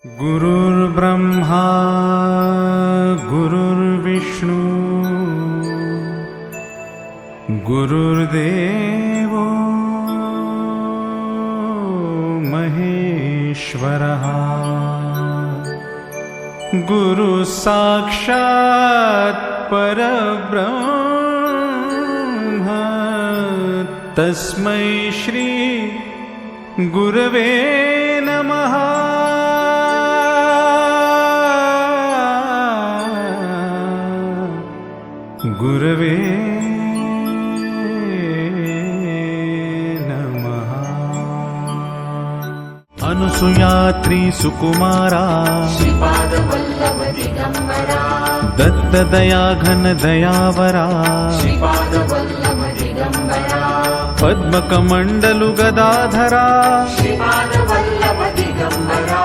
गुरुर्ब्रह्मा गुरुर्विष्णु गुरुर्देवो महेश्वरः गुरु साक्षात् परब्रह्म तस्मै श्री गुरवे नमः। गुरवे नमः। अनुसूयात्री सुकुमारा श्रीपादवल्लभ दिगंबरा दत्तदया घन दयावरा श्रीपादवल्लभ दिगंबरा पद्मकमण्डलु गदाधरा श्रीपादवल्लभ दिगंबरा